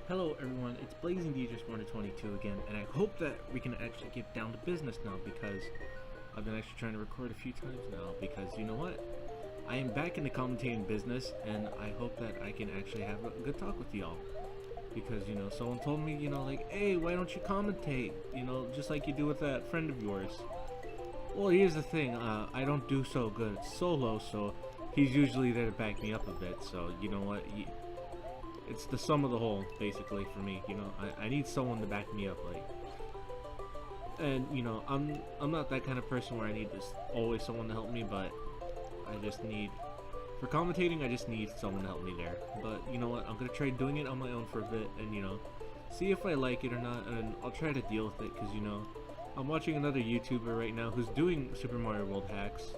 Hello everyone, it's Blazing Dietrich 122 again, and I hope that we can actually get down to business now because I've been actually trying to record a few times now because you know what? I am back in the commentating business and I hope that I can actually have a good talk with y'all. Because, someone told me, like, hey, why don't you commentate? Just like you do with that friend of yours. Well, here's the thing, I don't do so good solo, so he's usually there to back me up a bit, so you know what? It's the sum of the whole, basically, for me. I need someone to back me up, like. And I'm not that kind of person where I need always someone to help me, but I just need, for commentating, I just need someone to help me there. But you know what? I'm gonna try doing it on my own for a bit, and see if I like it or not, and I'll try to deal with it, because I'm watching another YouTuber right now who's doing Super Mario World hacks,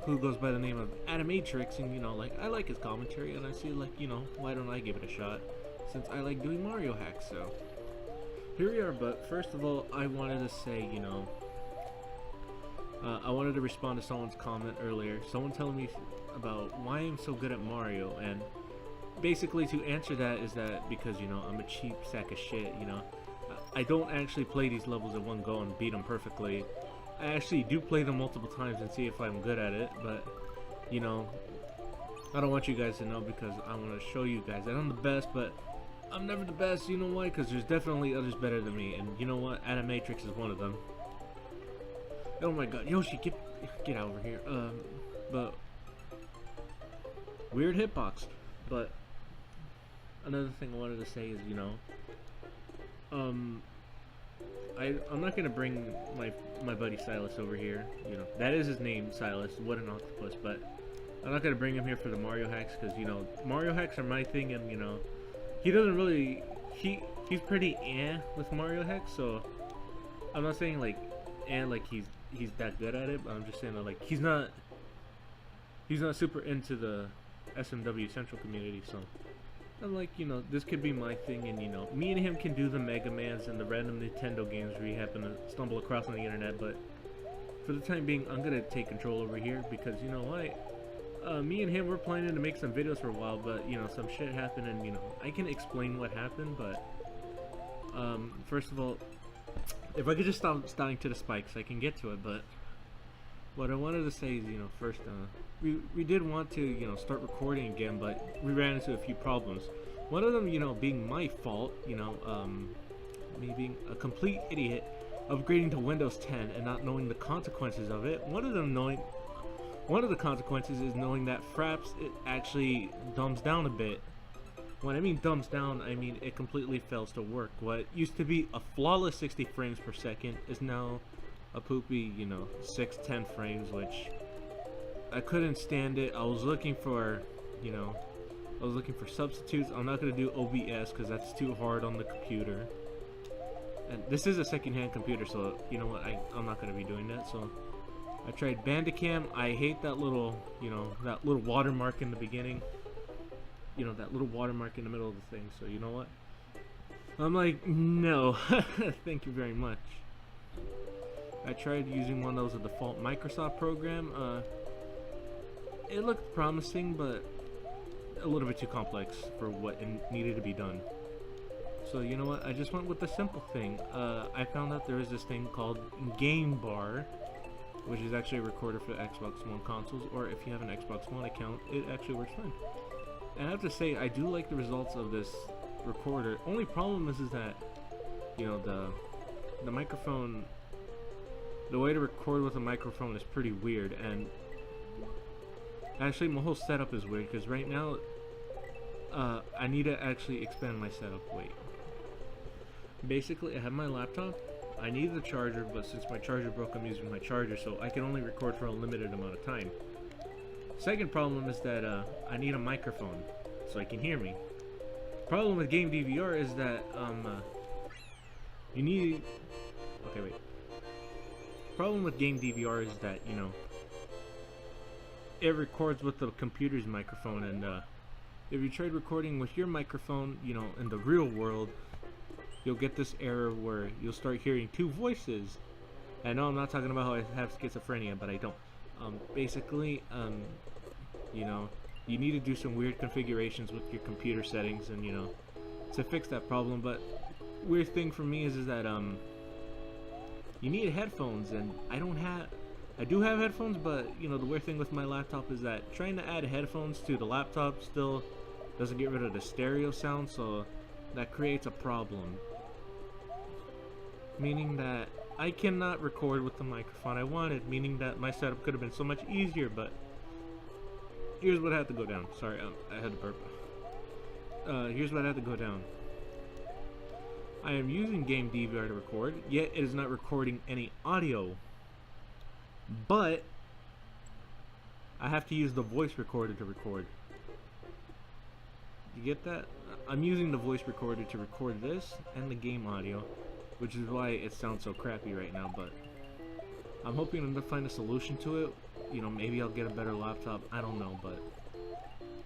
who goes by the name of Animatrix, and like, I like his commentary, and I see, like, why don't I give it a shot, since I like doing Mario hacks. So here we are. But first of all, I wanted to say, I wanted to respond to someone's comment earlier, someone telling me about why I'm so good at Mario, and basically to answer that is that because I'm a cheap sack of shit. I don't actually play these levels in one go and beat them perfectly. I actually do play them multiple times and see if I'm good at it, but I don't want you guys to know, because I want to show you guys that I'm the best, but I'm never the best. You know why? Because there's definitely others better than me, and you know what? Animatrix is one of them. Oh my god, Yoshi, get out over here. But weird hitbox. But another thing I wanted to say is, I'm not gonna bring my buddy Silas over here. That is his name, Silas. What an octopus! But I'm not gonna bring him here for the Mario hacks, because Mario hacks are my thing, and he doesn't really he's pretty with Mario hacks. So I'm not saying like like he's that good at it, but I'm just saying that like he's not super into the SMW Central community. So I'm like, this could be my thing, and me and him can do the Mega Mans and the random Nintendo games we happen to stumble across on the internet. But for the time being, I'm gonna take control over here, because you know what? Me and him, we're planning to make some videos for a while, but some shit happened, and I can explain what happened. But first of all, if I could just stop starting to the spikes, I can get to it. But what I wanted to say is, first, we did want to, start recording again, but we ran into a few problems. One of them, being my fault, me being a complete idiot, upgrading to Windows 10 and not knowing the consequences of it. One of the consequences is knowing that Fraps, it actually dumbs down a bit. When I mean dumbs down, I mean it completely fails to work. What used to be a flawless 60 frames per second is now a poopy, 610 frames, which I couldn't stand it. I was looking for, substitutes. I'm not gonna do OBS because that's too hard on the computer. And this is a second-hand computer, so you know what? I'm not gonna be doing that. So I tried Bandicam. I hate that little, that little watermark in the beginning. That little watermark in the middle of the thing. So you know what? I'm like, no, thank you very much. I tried using one that was a default Microsoft program. It looked promising, but a little bit too complex for what needed to be done. So you know what? I just went with the simple thing. I found out there is this thing called Game Bar, which is actually a recorder for Xbox One consoles, or if you have an Xbox One account, it actually works fine. And I have to say, I do like the results of this recorder. Only problem is that, the microphone, the way to record with a microphone is pretty weird, and actually my whole setup is weird, because right now, I need to actually expand my setup. Wait. Basically, I have my laptop, I need the charger, but since my charger broke, I'm using my charger, so I can only record for a limited amount of time. Second problem is that I need a microphone so I can hear me. Problem with Game DVR is that you need. Okay, wait. Problem with Game DVR is that it records with the computer's microphone, and if you tried recording with your microphone, in the real world, you'll get this error where you'll start hearing two voices. And no, I'm not talking about how I have schizophrenia, but I don't. Basically, you need to do some weird configurations with your computer settings, and to fix that problem. But weird thing for me is that you need headphones, and I do have headphones, but you know the weird thing with my laptop is that trying to add headphones to the laptop still doesn't get rid of the stereo sound, so that creates a problem. Meaning that I cannot record with the microphone I wanted, meaning that my setup could have been so much easier, but here's what had to go down. Sorry, I had to burp. Here's what had to go down. I am using Game DVR to record, yet it is not recording any audio. But I have to use the voice recorder to record. You get that? I'm using the voice recorder to record this and the game audio, which is why it sounds so crappy right now, but I'm hoping to find a solution to it. You know, maybe I'll get a better laptop, I don't know, but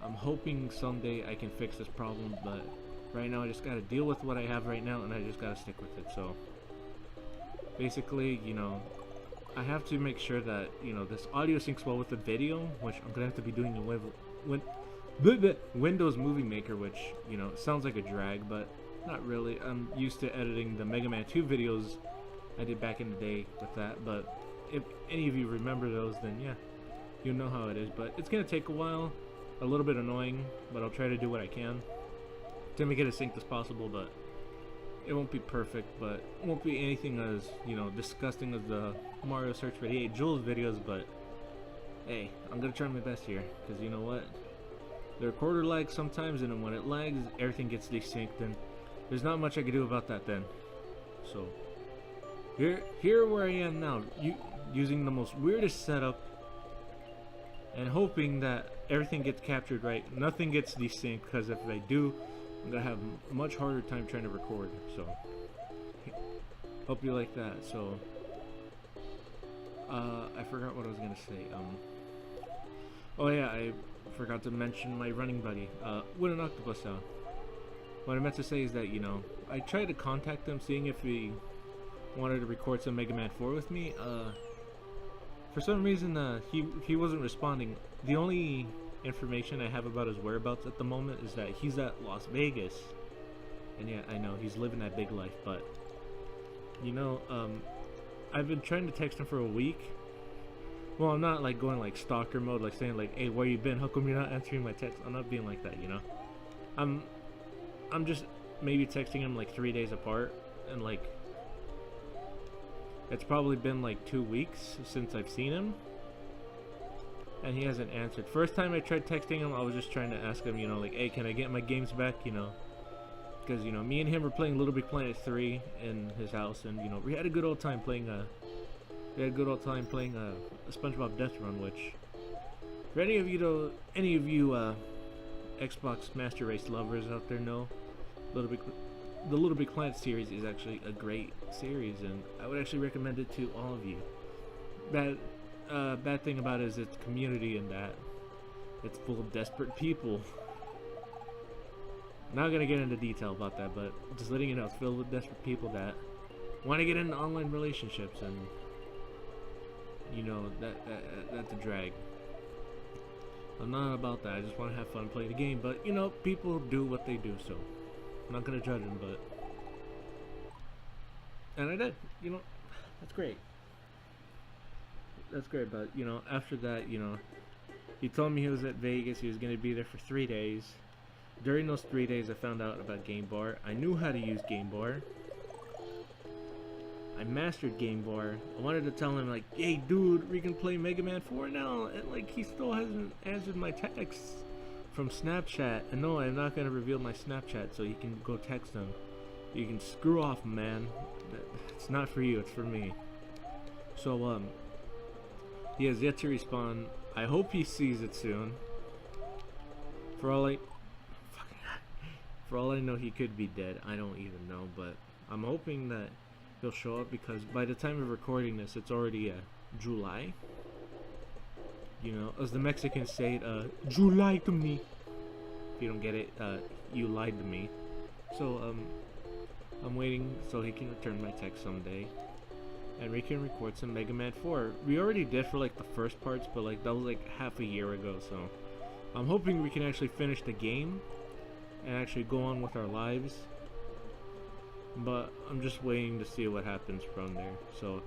I'm hoping someday I can fix this problem, but right now I just gotta deal with what I have right now, and I just gotta stick with it. So basically, you know, I have to make sure that, you know, this audio syncs well with the video, which I'm gonna have to be doing in Windows Movie Maker, which, you know, sounds like a drag, but not really. I'm used to editing the Mega Man 2 videos I did back in the day with that, but if any of you remember those, then yeah, you know how it is. But it's gonna take a while, a little bit annoying, but I'll try to do what I can to make it as synced as possible. But it won't be perfect, but it won't be anything as, you know, disgusting as the Mario Search for 88 Joules videos. But hey, I'm gonna try my best here, because you know what, the recorder lags sometimes, and when it lags, everything gets desynced, and there's not much I can do about that then. So here where I am now, using the most weirdest setup and hoping that everything gets captured right, nothing gets desynced, because if I do, I'm gonna have a much harder time trying to record. So hope you like that. So I forgot what I was gonna say. Oh yeah, I forgot to mention my running buddy, Wooden Octopus. What I meant to say is that, you know, I tried to contact him, seeing if he wanted to record some Mega Man 4 with me. For some reason, he wasn't responding. The only information I have about his whereabouts at the moment is that he's at Las Vegas. And yeah, I know, he's living that big life, but, you know, I've been trying to text him for a week. Well, I'm not like going like stalker mode, like saying like, hey, where you been? How come you're not answering my text? I'm not being like that, you know? I'm just maybe texting him like 3 days apart, and like it's probably been like 2 weeks since I've seen him, and he hasn't answered. First time I tried texting him, I was just trying to ask him, you know, like, hey, can I get my games back, you know? Because, you know, me and him were playing Little Big Planet 3 in his house, and, you know, we had a good old time playing a SpongeBob Death Run, which, for any of you Xbox Master Race lovers out there know, the Little Big Planet series is actually a great series, and I would actually recommend it to all of you. Bad thing about it is its community, and that it's full of desperate people. Not gonna get into detail about that, but just letting you know, it's filled with desperate people that want to get into online relationships, and you know that's a drag. I'm not about that. I just want to have fun playing the game, but you know, people do what they do, so I'm not gonna judge them. But and I did, you know, that's great. That's great. But you know, after that, you know, he told me he was at Vegas. He was gonna be there for 3 days. During those 3 days, I found out about Game Bar. I knew how to use Game Bar. I mastered Game Bar. I wanted to tell him, like, hey dude, we can play Mega Man 4 now, and like, he still hasn't answered my texts from Snapchat. And no, I'm not gonna reveal my Snapchat, so you can go text him. You can screw off, man. It's not for you, it's for me. So he has yet to respond. I hope he sees it soon. For all I know, he could be dead. I don't even know, but I'm hoping that he'll show up, because by the time of recording this, it's already July. You know, as the Mexicans say it, July to me. If you don't get it, you lied to me. So I'm waiting so he can return my text someday, and we can record some Mega Man 4. We already did for like the first parts, but like that was like half a year ago, so I'm hoping we can actually finish the game and actually go on with our lives. But I'm just waiting to see what happens from there. So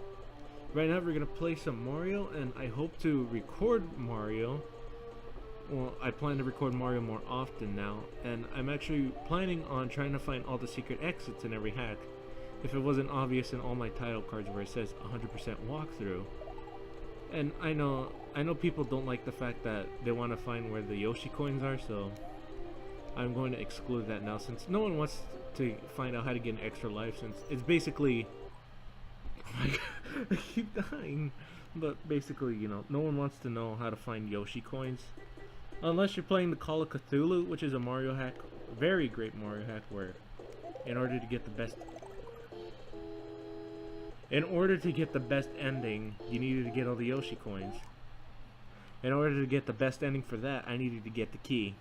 right now we're gonna play some Mario, and I hope to record Mario. Well, I plan to record Mario more often now, and I'm actually planning on trying to find all the secret exits in every hack. If it wasn't obvious in all my title cards where it says 100% walkthrough. And I know people don't like the fact that they want to find where the Yoshi coins are, so I'm going to exclude that now, since no one wants to find out how to get an extra life, since it's basically oh my god, I keep dying. But basically, you know, no one wants to know how to find Yoshi coins unless you're playing the Call of Cthulhu, which is a Mario hack, very great Mario hack, where in order to get the best ending, you needed to get all the Yoshi coins. In order to get the best ending for that, I needed to get the key.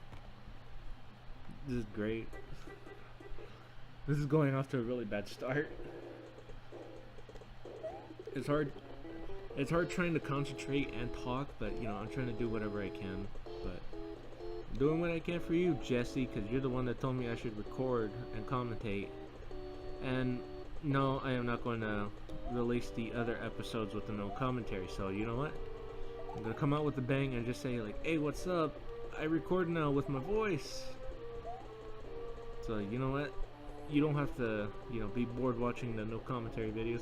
This is great. This is going off to a really bad start. It's hard trying to concentrate and talk, but you know, I'm trying to do whatever I can. But I'm doing what I can for you, Jesse, because you're the one that told me I should record and commentate. And no, I am not going to release the other episodes with the no commentary. So you know what? I'm gonna come out with a bang and just say like, "Hey, what's up? I record now with my voice." So you know what? You don't have to, you know, be bored watching the no commentary videos,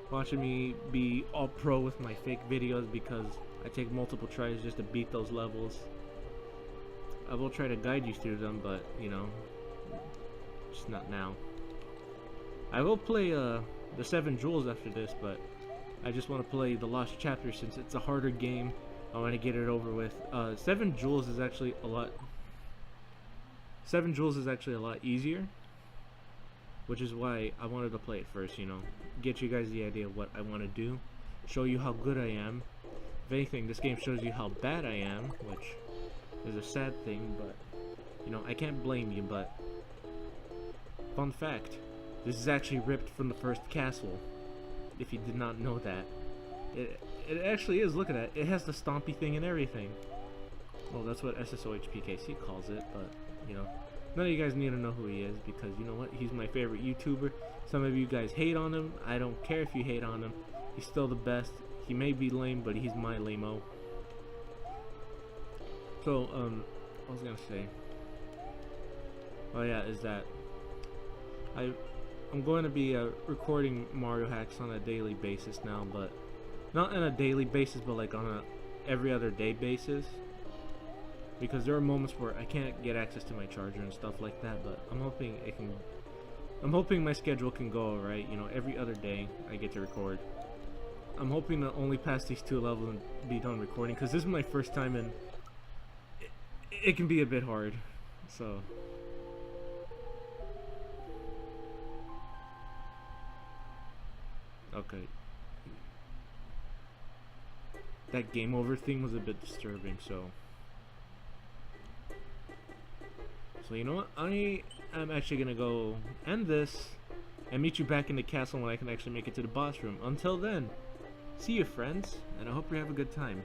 watching me be all pro with my fake videos, because I take multiple tries just to beat those levels. I will try to guide you through them, but you know, just not now. I will play the 7 Jewels after this, but I just want to play the Lost Chapter since it's a harder game. I want to get it over with. 7 Jewels is actually a lot. 7 Jewels is actually a lot easier, which is why I wanted to play it first. You know, get you guys the idea of what I want to do, show you how good I am. If anything, this game shows you how bad I am, which is a sad thing, but you know, I can't blame you. But fun fact, this is actually ripped from the first castle, if you did not know that. It actually is, look at that, it has the stompy thing and everything. Well, that's what SSOHPKC calls it, but you know, none of you guys need to know who he is, because you know what, he's my favorite YouTuber. Some of you guys hate on him, I don't care if you hate on him, he's still the best. He may be lame, but he's my lame-o. So, what was I gonna say? Oh yeah, is that I'm going to be recording Mario hacks on a daily basis now, but not on a daily basis, but like on a every other day basis, because there are moments where I can't get access to my charger and stuff like that. But I'm hoping my schedule can go alright. You know, every other day I get to record. I'm hoping to only pass these 2 levels and be done recording, because this is my first time, and it can be a bit hard. So okay, that game over thing was a bit disturbing. So you know what, I am actually gonna go end this and meet you back in the castle when I can actually make it to the boss room. Until then, see you friends, and I hope you have a good time.